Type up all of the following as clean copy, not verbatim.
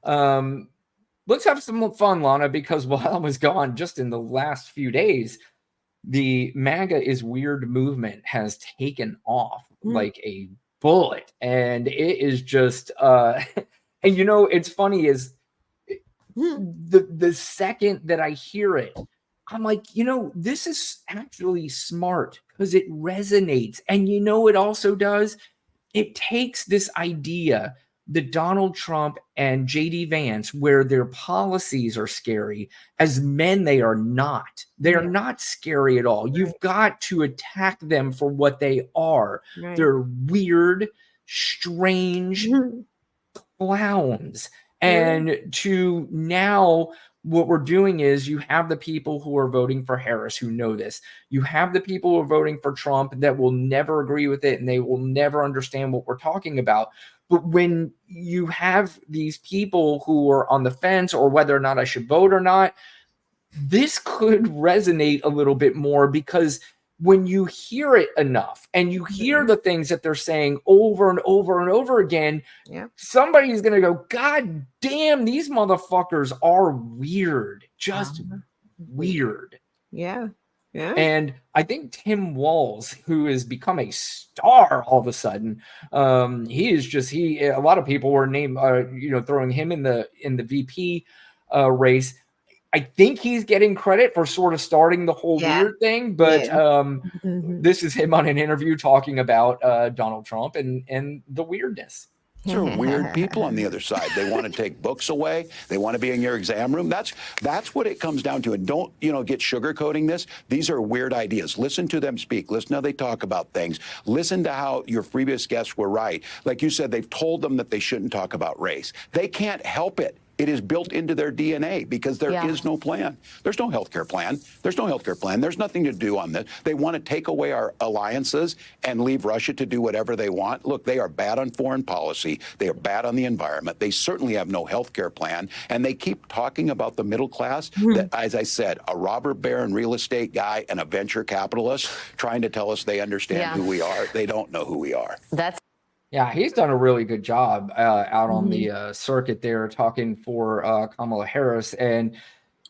Um, let's have some fun, Lana, because while I was gone just in the last few days, the MAGA is weird movement has taken off like a bullet. And it is just, and it's funny is the second that I hear it, I'm like, this is actually smart because it resonates. And it also does? It takes this idea that Donald Trump and JD Vance, where their policies are scary, as men, they are not. They are not scary at all. You've got to attack them for what they are. They're weird, strange clowns. And to now, what we're doing is you have the people who are voting for Harris who know this. You have the people who are voting for Trump that will never agree with it and they will never understand what we're talking about. But when you have these people who are on the fence or whether or not I should vote or not, this could resonate a little bit more because when you hear it enough and you hear the things that they're saying over and over and over again, somebody's going to go, God damn, these motherfuckers are weird, just weird. Yeah. Yeah. And I think Tim Walz, who has become a star all of a sudden, a lot of people were throwing him in the VP race. I think he's getting credit for sort of starting the whole weird thing, but this is him on an interview talking about Donald Trump and the weirdness. These are weird people on the other side. They want to take books away. They want to be in your exam room. That's what it comes down to. And don't, get sugarcoating this. These are weird ideas. Listen to them speak. Listen to how they talk about things. Listen to how your previous guests were right. Like you said, they've told them that they shouldn't talk about race. They can't help it. It is built into their DNA because there is no plan. There's no health care plan. There's no health care plan. There's nothing to do on this. They want to take away our alliances and leave Russia to do whatever they want. Look, they are bad on foreign policy. They are bad on the environment. They certainly have no health care plan. And they keep talking about the middle class that, as I said, a robber baron real estate guy and a venture capitalist trying to tell us they understand who we are. They don't know who we are. Yeah, he's done a really good job out on the circuit there talking for Kamala Harris. And,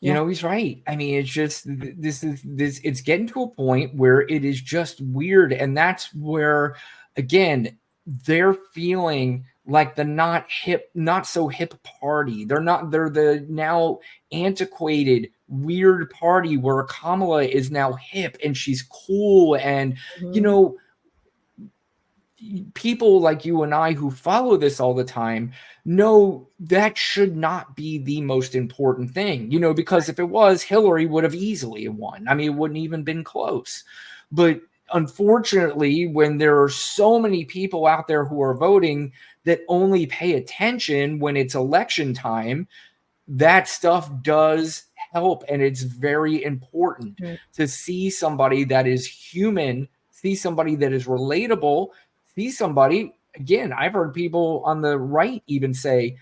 he's right. I mean, it's just it's getting to a point where it is just weird. And that's where, again, they're feeling like the not so hip party. They're the now antiquated, weird party where Kamala is now hip and she's cool. And, people like you and I who follow this all the time know that should not be the most important thing, because if it was, Hillary would have easily won. I mean, it wouldn't even been close. But unfortunately, when there are so many people out there who are voting that only pay attention when it's election time, that stuff does help. And it's very important to see somebody that is human, see somebody that is relatable, see somebody, again, I've heard people on the right even say,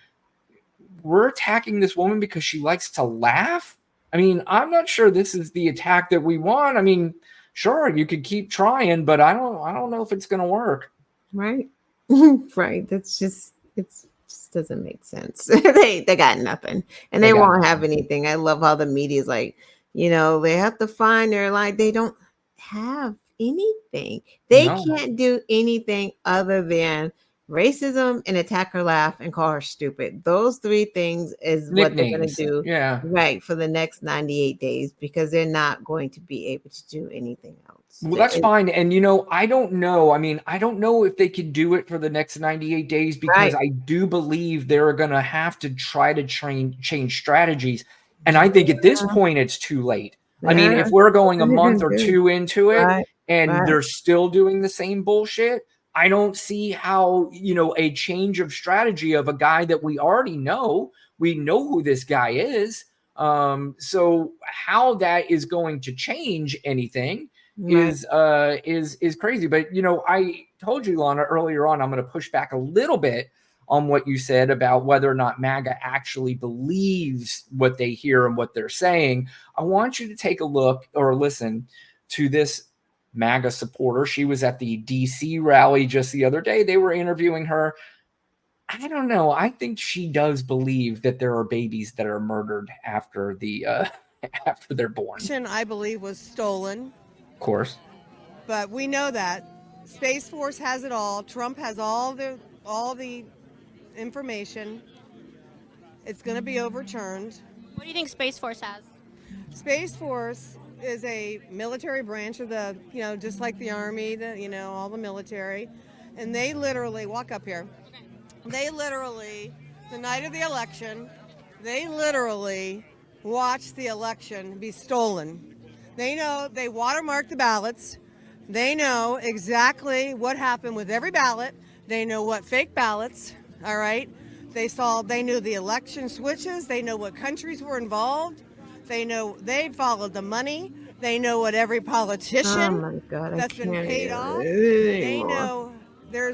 we're attacking this woman because she likes to laugh. I mean, I'm not sure this is the attack that we want. I mean, sure, you could keep trying, but I don't know if it's going to work. Right. Right. That's just, it just doesn't make sense. They got nothing and they won't have anything. I love how the media is like, they have to find their like, they don't have anything. They can't do anything other than racism and attack her, laugh, and call her stupid. Those three things is what they're going to do right for the next 98 days because they're not going to be able to do anything else. Well, that's fine. And, I don't know. I mean, I don't know if they could do it for the next 98 days because I do believe they're going to have to try to change strategies. And I think at this point, it's too late. I mean, if we're going a month or two into it and they're still doing the same bullshit, I don't see how, a change of strategy of a guy that we already know, we know who this guy is. So how that is going to change anything is crazy. But, I told you, Lana, earlier on, I'm going to push back a little bit on what you said about whether or not MAGA actually believes what they hear and what they're saying. I want you to take a look or listen to this MAGA supporter. She was at the DC rally just the other day. They were interviewing her. I don't know. I think she does believe that there are babies that are murdered after the after they're born. I believe was stolen. Of course. But we know that Space Force has it all. Trump has all the information. It's going to be overturned. What do you think Space Force has? Space Force is a military branch of the, just like the Army, all the military. And they literally, walk up here, they literally, the night of the election, they literally watched the election be stolen. They know, they watermarked the ballots. They know exactly what happened with every ballot. They know what fake ballots, all right? They knew the election switches. They know what countries were involved. They know they followed the money. They know what every politician that's been paid off. They know there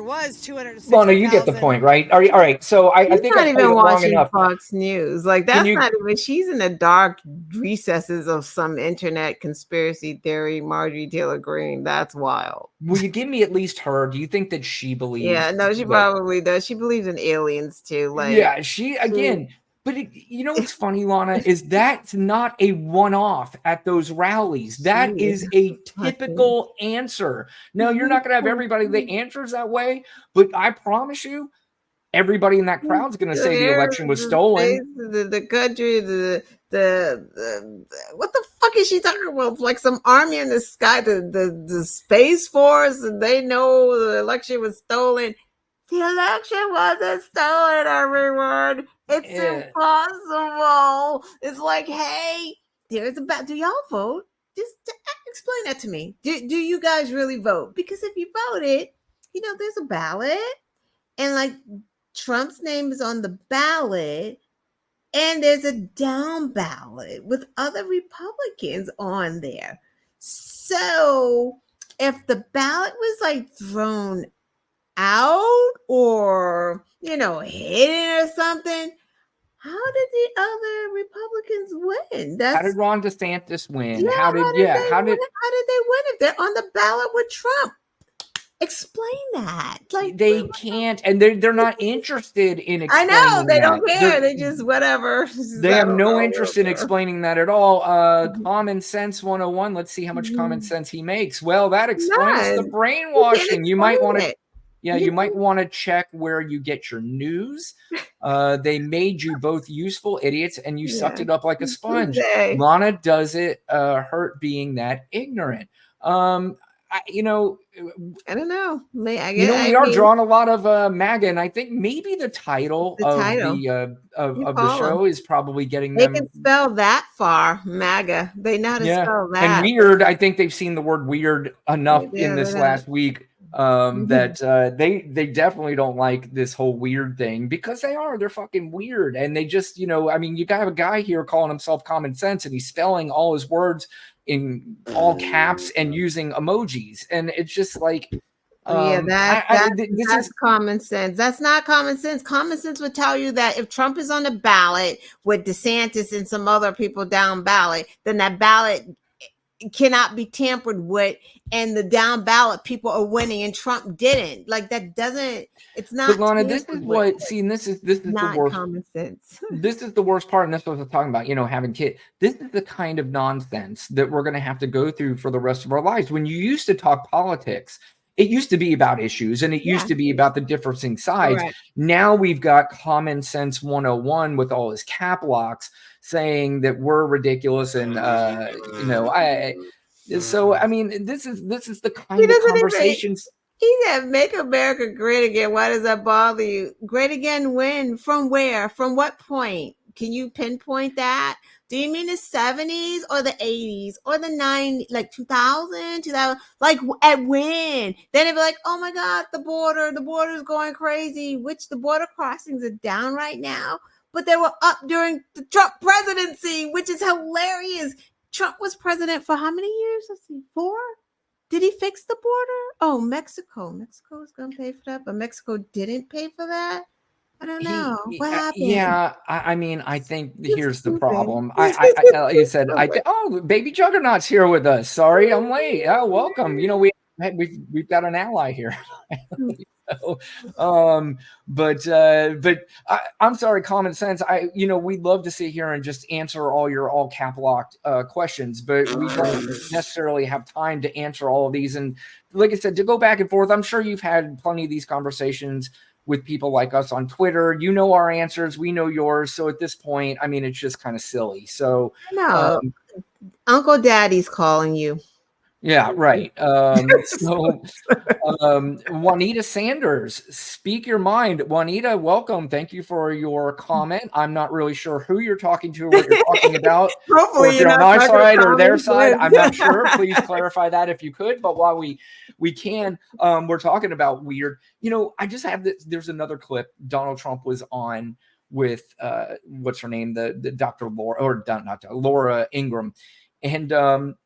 was 260,000. Well, no, you get the point, right? All right. So I think not I even watching enough. Fox News. Like that's not even. She's in the dark recesses of some internet conspiracy theory. Marjorie Taylor Greene. That's wild. Will you give me at least her? Do you think that she believes? Yeah, no, she probably does. She believes in aliens too. Like, yeah, she again. But you know what's funny, Lana, is that's not a one-off at those rallies. That is a typical answer. No, you're not going to have everybody that answers that way, but I promise you, everybody in that crowd's going to say the election was stolen. The country, the what the fuck is she talking about? Like some army in the sky, the Space Force, and they know the election was stolen. The election wasn't stolen, everyone. It's impossible. It's like, hey, there's a do y'all vote? Just explain that to me. Do you guys really vote? Because if you voted, there's a ballot, and like Trump's name is on the ballot, and there's a down ballot with other Republicans on there. So if the ballot was like thrown out or hidden or something, how did the other Republicans win? How did Ron DeSantis win? Yeah, how did they win if they're on the ballot with Trump? Explain that. Like they can't, and they're not interested in explaining. I know they don't care. They just whatever. They have no interest in explaining that at all. Common sense 101. Let's see how much common sense he makes. Well, that explains the brainwashing. You might want to. Yeah, you might want to check where you get your news. They made you both useful idiots, and you sucked it up like a sponge. Lana does it hurt being that ignorant. I don't know. We are drawing a lot of MAGA, and I think maybe the title of the show is probably getting them. They can spell that far, MAGA. They know how to spell that. And weird. I think they've seen the word weird enough in this last week. That they definitely don't like this whole weird thing because they're fucking weird. And they just, you got a guy here calling himself Common Sense, and he's spelling all his words in all caps and using emojis. And it's just like, that's common sense. That's not common sense. Common sense would tell you that if Trump is on the ballot with DeSantis and some other people down ballot, then that ballot cannot be tampered with, and the down ballot people are winning and Trump didn't. Like that doesn't, it's not. But Lana, this is what, this is not the worst. Common sense. This is the worst part, and that's what we're talking about, having kids. This is the kind of nonsense that we're going to have to go through for the rest of our lives. When you used to talk politics, it used to be about issues, and it used to be about the differing sides. Right. Now we've got Common Sense 101 with all his cap locks saying that we're ridiculous, and so I mean, this is the kind of conversations. He said, "Make America great again." Why does that bother you? Great again when? From where? From what point? Can you pinpoint that? Do you mean the 70s or the 80s or the 90s, like 2000, like at when? Then it'd be like, oh my God, the border is going crazy, which the border crossings are down right now, but they were up during the Trump presidency, which is hilarious. Trump was president for how many years? Let's see, 4? Did he fix the border? Oh, Mexico. Mexico is going to pay for that, but Mexico didn't pay for that. I don't know. What happened? Yeah, I mean, I think here's the problem. Like you said, Baby Juggernaut's here with us. Sorry, I'm late. Oh, welcome. We've got an ally here. So, but I'm sorry, common sense. We'd love to sit here and just answer all your all cap locked questions, but we don't necessarily have time to answer all of these. And like I said, to go back and forth, I'm sure you've had plenty of these conversations with people like us on Twitter. You know our answers, we know yours. So at this point, I mean, it's just kind of silly. So no, Uncle Daddy's calling you. Yeah, right. Juanita Sanders, speak your mind. Juanita, welcome. Thank you for your comment. I'm not really sure who you're talking to or what you're talking about. Hopefully, or if you're on our side or their side, I'm not sure. Please clarify that if you could. But while we can, we're talking about weird. I just have this. There's another clip. Donald Trump was on with what's her name, the Dr. Laura, or not Laura Ingraham, and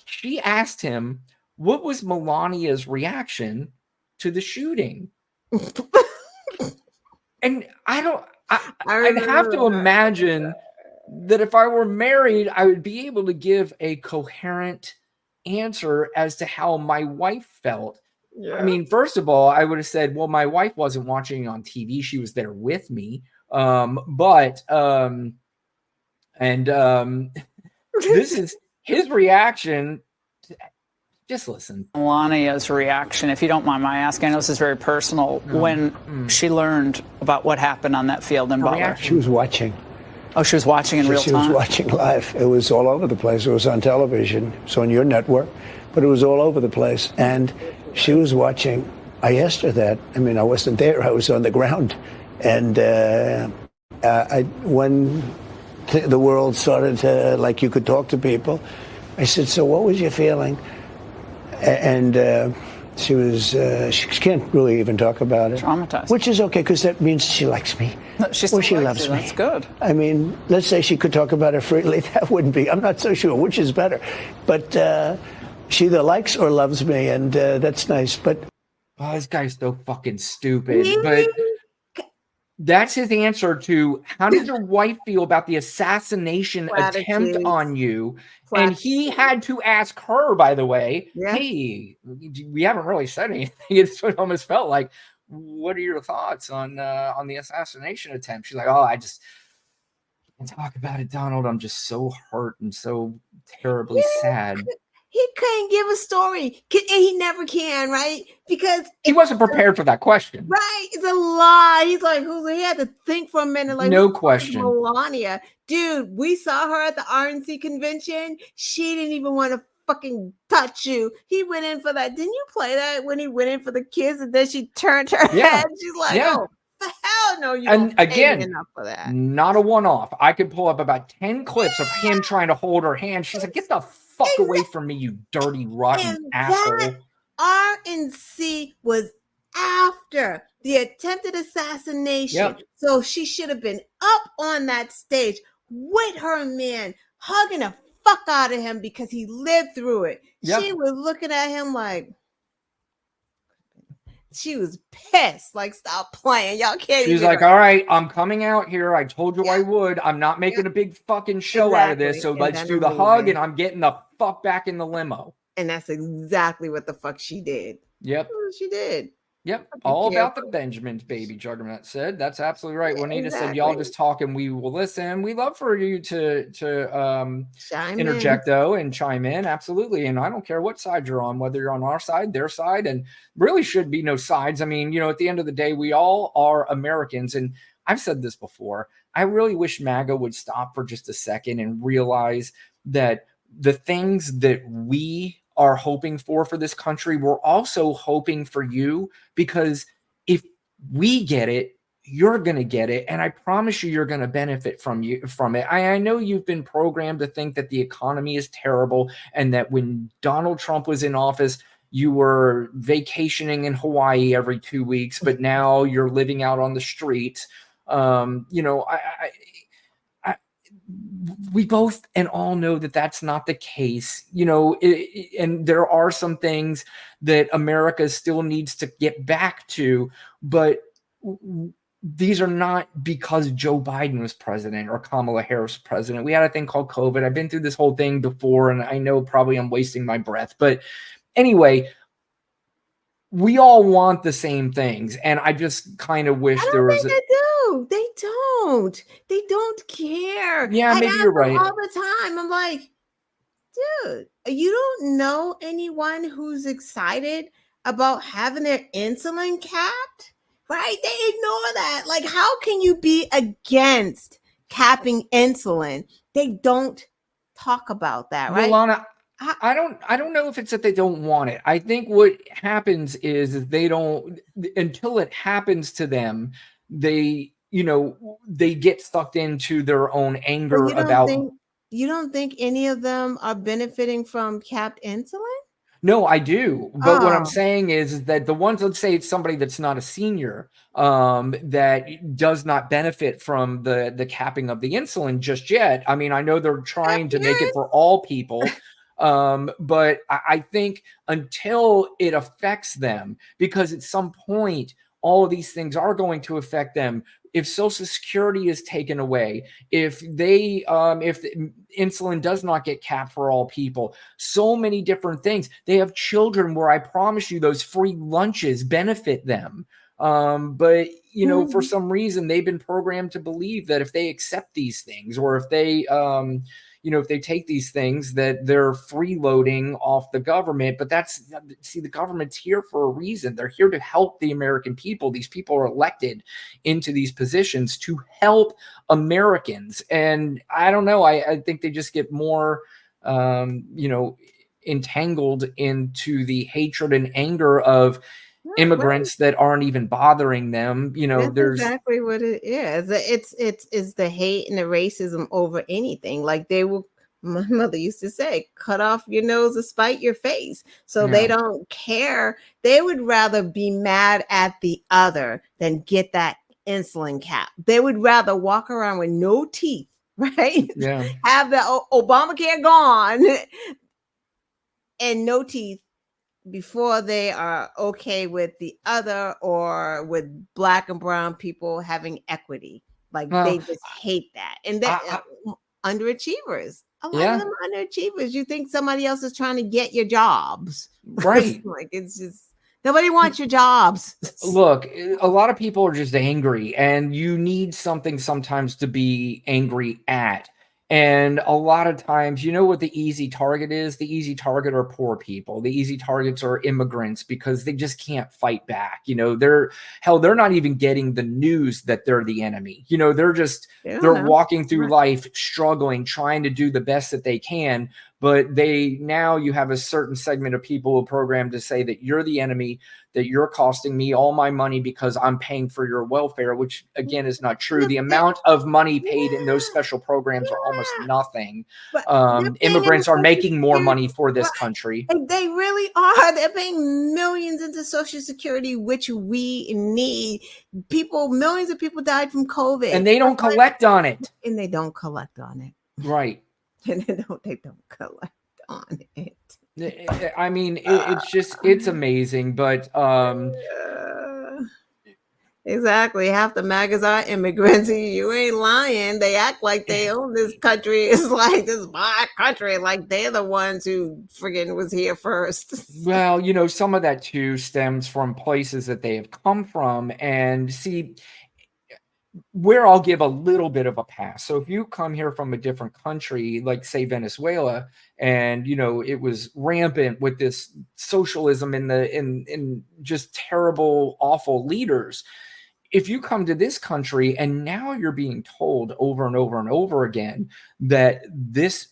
she asked him, what was Melania's reaction to the shooting? And I'd have to imagine that if I were married, I would be able to give a coherent answer as to how my wife felt. Yeah. I mean, first of all, I would have said, well, my wife wasn't watching on TV. She was there with me. This is his reaction. Just listen. Melania's reaction, if you don't mind my asking, I know this is very personal, when she learned about what happened on that field in Butler. She was watching. Oh, she was watching in real time? She was watching live. It was all over the place. It was on television. It was on your network, but it was all over the place. And she was watching. I asked her that. I mean, I wasn't there. I was on the ground. And when the world started to, like, you could talk to people, I said, so what was your feeling? And she can't really even talk about it. Traumatized. Which is okay, because that means she likes me. No, she loves me. That's good. I mean, let's say she could talk about it freely. That wouldn't be, I'm not so sure which is better. But she either likes or loves me, and that's nice. But this guy's so fucking stupid. But that's his answer to, how did your wife feel about the assassination attempt on you? And he had to ask her, by the way, hey, we haven't really said anything. It's what it almost felt like, what are your thoughts on the assassination attempt? She's like, oh, I just can't talk about it, Donald. I'm just so hurt and so terribly sad. He couldn't give a story, and he never can, right? Because he wasn't prepared for that question. Right? It's a lie. He's like, he had to think for a minute. Like, no question. Melania, dude, we saw her at the RNC convention. She didn't even want to fucking touch you. He went in for that. Didn't you play that when he went in for the kiss and then she turned her head? She's like, oh, the hell no! You and again, enough for that. Not a one-off. I could pull up about 10 clips of him trying to hold her hand. She's like, get the fuck away from me, you dirty, rotten asshole. RNC was after the attempted assassination. Yep. So she should have been up on that stage with her man, hugging the fuck out of him because he lived through it. Yep. She was looking at him like, she was pissed. Like, stop playing. Y'all can't. She's like, all right, I'm coming out here. I told you I would. I'm not making a big fucking show out of this. So let's do the hug, and I'm getting the fuck back in the limo. And that's exactly what the fuck she did. Yep. She did. Yep. All about the Benjamins, baby, Juggernaut said. That's absolutely right. Juanita said, y'all just talk and we will listen. We love for you to interject, though, and chime in. Absolutely. And I don't care what side you're on, whether you're on our side, their side, and really should be no sides. I mean, at the end of the day, we all are Americans. And I've said this before. I really wish MAGA would stop for just a second and realize that the things that we are hoping for this country, we're also hoping for you, because if we get it, you're going to get it. And I promise you're going to benefit from it. I know you've been programmed to think that the economy is terrible and that when Donald Trump was in office, you were vacationing in Hawaii every 2 weeks, but now you're living out on the streets. We both and all know that that's not the case, and there are some things that America still needs to get back to, but these are not because Joe Biden was president or Kamala Harris was president. We had a thing called COVID. I've been through this whole thing before, and I know probably I'm wasting my breath, but anyway, we all want the same things, and I just kind of wish there was. They do. They don't. They don't care. Yeah, I maybe ask you're them right. all the time. I'm like, dude, you don't know anyone who's excited about having their insulin capped, right? They ignore that. Like, how can you be against capping insulin? They don't talk about that, Well, right? Lana, I don't know if it's that they don't want it. I think what happens is they don't, until it happens to them, they, they get sucked into their own But anger about. you don't think any of them are benefiting from capped insulin? No, I do. But what I'm Oh, saying is that the ones, let's say it's somebody that's not a senior, that does not benefit from the capping of the insulin just yet. I mean, I know they're trying to make it for all people. But I think until it affects them, because at some point, all of these things are going to affect them. If Social Security is taken away, if the insulin does not get capped for all people, so many different things. They have children where I promise you those free lunches benefit them. But for some reason they've been programmed to believe that if they accept these things, or if they if they take these things, that they're freeloading off the government. But the government's here for a reason. They're here to help the American people. These people are elected into these positions to help Americans. And I don't know, I think they just get more entangled into the hatred and anger of immigrants that aren't even bothering them. that's There's exactly what it is. It's the hate and the racism over anything. Like my mother used to say, cut off your nose to spite your face. So they don't care. They would rather be mad at the other than get that insulin cap. They would rather walk around with no teeth, right? Yeah. Have the Obamacare gone and no teeth before they are okay with the other, or with Black and brown people having equity. Like, they just hate that. And that underachievers. A lot of them are underachievers. You think somebody else is trying to get your jobs. Right. Like, it's just, nobody wants your jobs. Look, a lot of people are just angry, and you need something sometimes to be angry at. And a lot of times, what the easy target is? The easy target are poor people. The easy targets are immigrants, because they just can't fight back. They're not even getting the news that they're the enemy. They're walking through life struggling, trying to do the best that they can. But now you have a certain segment of people who are programmed to say that you're the enemy, that you're costing me all my money because I'm paying for your welfare, which again is not true. The amount of money paid in those special programs are almost nothing. Immigrants are making more money for this country. They really are. They're paying millions into Social Security, which we need. Millions of people died from COVID. And they don't collect on it. And they don't collect on it. Right. And they don't collect on it. I mean, it's amazing, but exactly. Half the MAGAs are immigrants. You ain't lying. They act like they own this country. It's like, this is my country. Like, they're the ones who friggin' was here first. Well, some of that too stems from places that they have come from. And see, where I'll give a little bit of a pass. So if you come here from a different country, like say Venezuela, and it was rampant with this socialism in just terrible, awful leaders. If you come to this country and now you're being told over and over and over again that this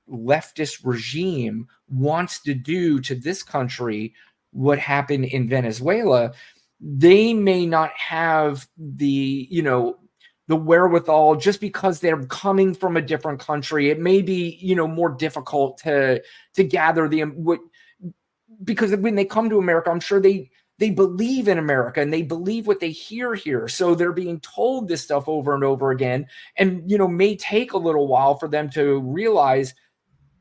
leftist regime wants to do to this country what happened in Venezuela, they may not have the wherewithal, just because they're coming from a different country. It may be, more difficult to gather because when they come to America, I'm sure they believe in America and they believe what they hear here. So they're being told this stuff over and over again, and, may take a little while for them to realize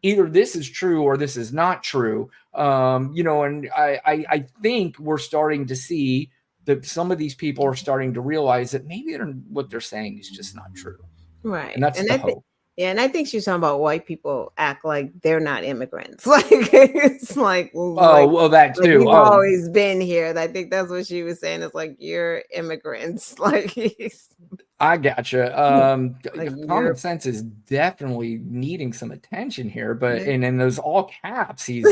either this is true or this is not true. And I think we're starting to see that some of these people are starting to realize that maybe what they're saying is just not true. Right. And that's the hope. Yeah, and I think she's talking about white people act like they're not immigrants. Like it's like, well, that like too. we've Oh, always been here. I think that's what she was saying. It's like you're immigrants. Like I gotcha. like Common you're sense is definitely needing some attention here, but yeah. and in those all caps, he's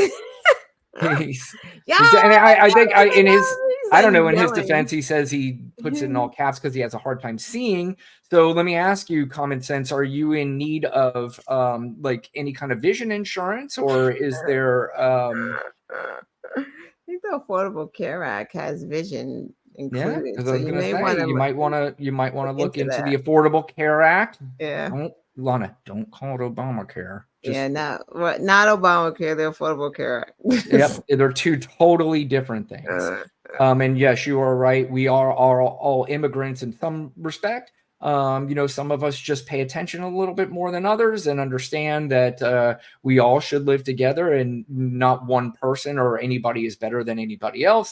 he's Yeah, and I think in his he's I like don't know, in his yelling. defense, he says he puts it in all caps because he has a hard time seeing. So let me ask you, common sense, are you in need of like any kind of vision insurance, or is there I think the Affordable Care Act has vision yeah? included, Because I so was you gonna may say want to you might want look to look into into that. the Affordable Care Act. Yeah. Don't Lana, don't call it Obamacare. Just Yeah, not Obamacare, the Affordable Care Act. yep, they're two totally different things. Uh, And yes, you are right. We are all immigrants in some respect. Some of us just pay attention a little bit more than others and understand that we all should live together and not one person or anybody is better than anybody else.